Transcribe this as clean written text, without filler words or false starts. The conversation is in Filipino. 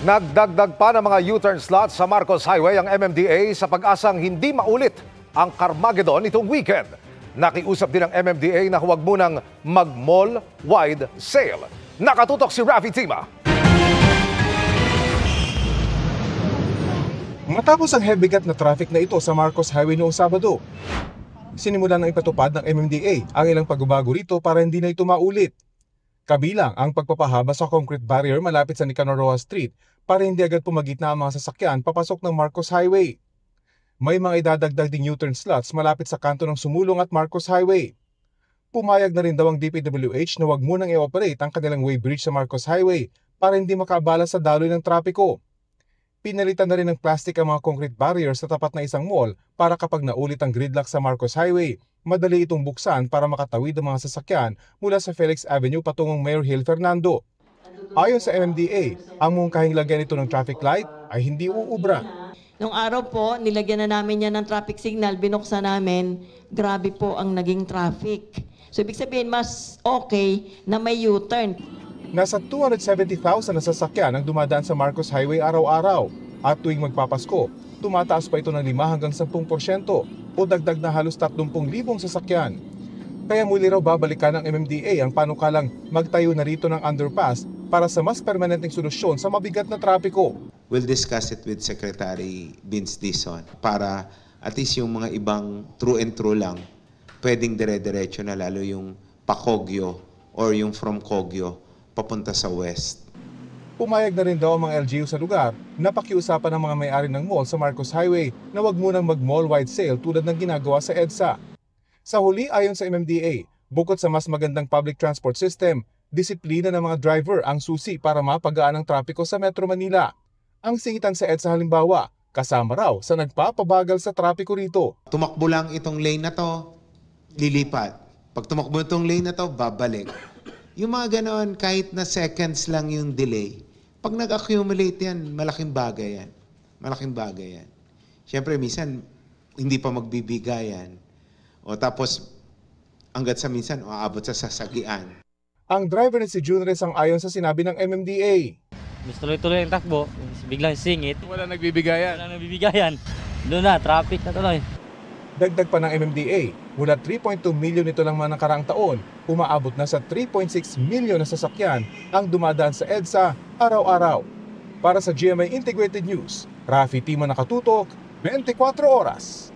Nagdagdag pa ng mga U-turn slots sa Marcos Highway ang MMDA sa pag-asang hindi maulit ang Carmageddon itong weekend. Nakiusap din ang MMDA na huwag munang mag-mall-wide sale. Nakatutok si Rafi Tima. Matapos ang heavy-gat na traffic na ito sa Marcos Highway noong Sabado, sinimulan ng ipatupad ng MMDA ang ilang pagbabago rito para hindi na ito maulit. Kabilang ang pagpapahaba sa concrete barrier malapit sa Nicanor Rojas Street para hindi agad pumagitna ang mga sasakyan papasok ng Marcos Highway. May mga idadagdag ding U-turn slots malapit sa kanto ng Sumulong at Marcos Highway. Pumayag na rin daw ang DPWH na huwag munang i-operate ang kanilang weighbridge sa Marcos Highway para hindi makaabala sa daloy ng trapiko. Pinalitan na rin ng plastic ang mga concrete barriers sa tapat na isang mall para kapag naulit ang gridlock sa Marcos Highway, madali itong buksan para makatawid ang mga sasakyan mula sa Felix Avenue patungong Mayor Hill Fernando. Ayon sa MMDA, ang mungkahing lagyan ito ng traffic light ay hindi uubra. Nung araw po, nilagyan na namin yan ng traffic signal, binuksan namin, grabe po ang naging traffic. So ibig sabihin, mas okay na may U-turn. Nasa 270,000 na sasakyan ang dumadaan sa Marcos Highway araw-araw at tuwing magpapasko, tumataas pa ito ng 5 hanggang 10% o dagdag na halos 30,000 sasakyan. Kaya muli raw babalikan ng MMDA ang panukalang magtayo na rito ng underpass para sa mas permanenteng solusyon sa mabigat na trapiko. We'll discuss it with Secretary Vince Dizon para at least yung mga ibang true and true lang, pwedeng dire-diretso na lalo yung pa-Kogyo or yung from Kogyo papunta sa west. Pumayag na rin daw ang mga LGU sa lugar na pakiusapan ng mga may-ari ng mall sa Marcos Highway na wag munang mag-mall-wide sale tulad ng ginagawa sa EDSA. Sa huli, ayon sa MMDA, bukod sa mas magandang public transport system, disiplina ng mga driver ang susi para mapagaan ang trapiko sa Metro Manila. Ang singitan sa EDSA halimbawa, kasama raw sa nagpapabagal sa trapiko rito. Tumakbo lang itong lane na to, lilipat. Pag tumakbo itong lane na to, babalik. Yung mga ganon, kahit na seconds lang yung delay, pag nag-accumulate yan, malaking bagay yan. Malaking bagay yan. Siyempre, minsan, hindi pa magbibigayan. O tapos, hanggat sa minsan, aabot sa sasagian. Ang driver na si Junres ang ayon sa sinabi ng MMDA. Mas tuloy-tuloy ang takbo, biglang singit. Wala nagbibigayan. Wala nagbibigayan. Doon na, traffic na tuloy. Dagdag pa ng MMDA, mula 3.2 million nito lang mga nakaraang taon, umaabot na sa 3.6 million na sasakyan ang dumadaan sa EDSA araw-araw. Para sa GMA Integrated News, Rafi Tima, nakatutok, 24 oras.